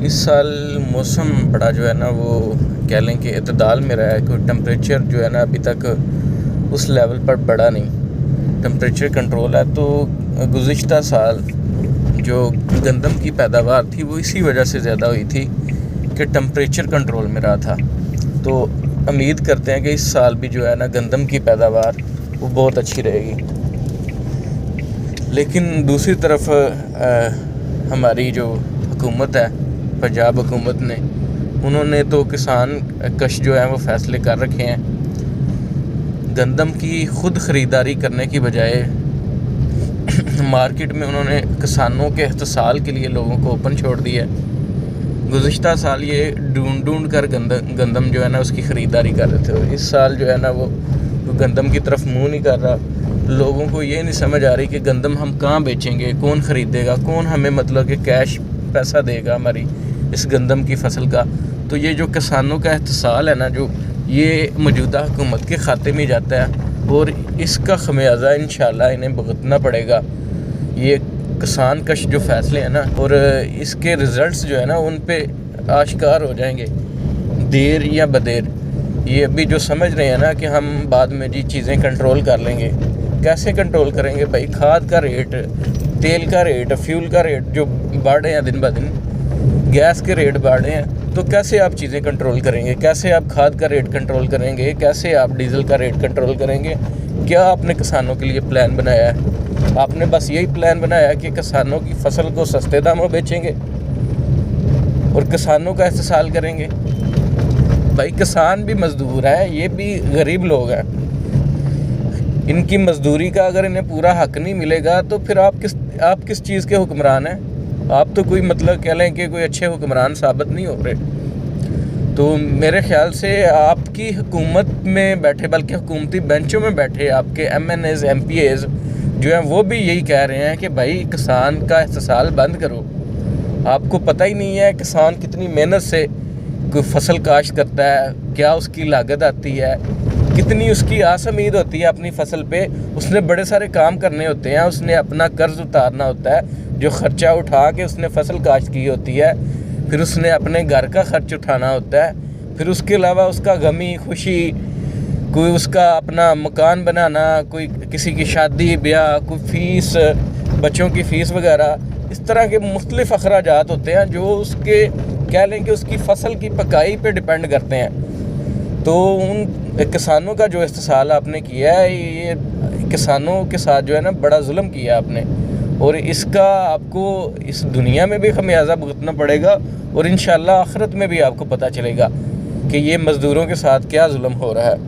اس سال موسم بڑا جو ہے نا وہ کہہ لیں کہ اعتدال میں رہا ہے. کوئی ٹمپریچر جو ہے نا ابھی تک اس لیول پر بڑھا نہیں, ٹمپریچر کنٹرول ہے. تو گزشتہ سال جو گندم کی پیداوار تھی وہ اسی وجہ سے زیادہ ہوئی تھی کہ ٹمپریچر کنٹرول میں رہا تھا. تو امید کرتے ہیں کہ اس سال بھی جو ہے نا گندم کی پیداوار وہ بہت اچھی رہے گی. لیکن دوسری طرف ہماری جو حکومت ہے, پنجاب حکومت نے, انہوں نے تو کسان کش جو ہے وہ فیصلے کر رکھے ہیں. گندم کی خود خریداری کرنے کی بجائے مارکیٹ میں انہوں نے کسانوں کے احتسال کے لیے لوگوں کو اوپن چھوڑ دیا ہے. گزشتہ سال یہ ڈھونڈ کر گندم جو ہے نا اس کی خریداری کر رہے تھے. اس سال جو ہے نا وہ گندم کی طرف منہ نہیں کر رہا. لوگوں کو یہ نہیں سمجھ آ رہی کہ گندم ہم کہاں بیچیں گے, کون خریدے گا, کون ہمیں مطلب کہ کیش پیسہ دے گا ہماری اس گندم کی فصل کا. تو یہ جو کسانوں کا احتسال ہے نا, جو یہ موجودہ حکومت کے کھاتے میں جاتا ہے اور اس کا خمیازہ انشاءاللہ انہیں بھگتنا پڑے گا. یہ کسان کش جو فیصلے ہیں نا, اور اس کے رزلٹس جو ہے نا ان پہ آشکار ہو جائیں گے دیر یا بدیر. یہ ابھی جو سمجھ رہے ہیں نا کہ ہم بعد میں جی چیزیں کنٹرول کر لیں گے, کیسے کنٹرول کریں گے بھائی؟ کھاد کا ریٹ, تیل کا ریٹ, فیول کا ریٹ جو بڑھ رہے ہیں دن بہ دن, گیس کے ریٹ بڑھ رہے ہیں, تو کیسے آپ چیزیں کنٹرول کریں گے؟ کیسے آپ کھاد کا ریٹ کنٹرول کریں گے؟ کیسے آپ ڈیزل کا ریٹ کنٹرول کریں گے؟ کیا آپ نے کسانوں کے لیے پلان بنایا ہے؟ آپ نے بس یہی پلان بنایا کہ کسانوں کی فصل کو سستے داموں بیچیں گے اور کسانوں کا احتسال کریں گے. بھائی کسان بھی مزدور ہے, یہ بھی غریب لوگ ہیں. ان کی مزدوری کا اگر انہیں پورا حق نہیں ملے گا تو پھر آپ کس چیز کے حکمران ہیں؟ آپ تو کوئی مطلب کہہ لیں کہ کوئی اچھے حکمران ثابت نہیں ہو رہے. تو میرے خیال سے آپ کی حکومت میں بیٹھے, بلکہ حکومتی بینچوں میں بیٹھے آپ کے MNAs, MPAs جو ہیں وہ بھی یہی کہہ رہے ہیں کہ بھائی کسان کا احتسال بند کرو. آپ کو پتہ ہی نہیں ہے کسان کتنی محنت سے کوئی فصل کاشت کرتا ہے, کیا اس کی لاگت آتی ہے, کتنی اس کی آس امید ہوتی ہے اپنی فصل پہ. اس نے بڑے سارے کام کرنے ہوتے ہیں, اس نے اپنا قرض اتارنا ہوتا ہے, جو خرچہ اٹھا کے اس نے فصل کاشت کی ہوتی ہے, پھر اس نے اپنے گھر کا خرچ اٹھانا ہوتا ہے, پھر اس کے علاوہ اس کا غمی خوشی, کوئی اس کا اپنا مکان بنانا, کوئی کسی کی شادی بیاہ, کوئی فیس, بچوں کی فیس وغیرہ, اس طرح کے مختلف اخراجات ہوتے ہیں جو اس کے کہہ لیں کہ اس کی فصل کی پکائی پہ ڈیپینڈ کرتے ہیں. تو ان کسانوں کا جو احتسال آپ نے کیا ہے, یہ کسانوں کے ساتھ جو ہے نا بڑا ظلم کیا آپ نے, اور اس کا آپ کو اس دنیا میں بھی خمیازہ بھگتنا پڑے گا اور انشاءاللہ آخرت میں بھی آپ کو پتہ چلے گا کہ یہ مزدوروں کے ساتھ کیا ظلم ہو رہا ہے.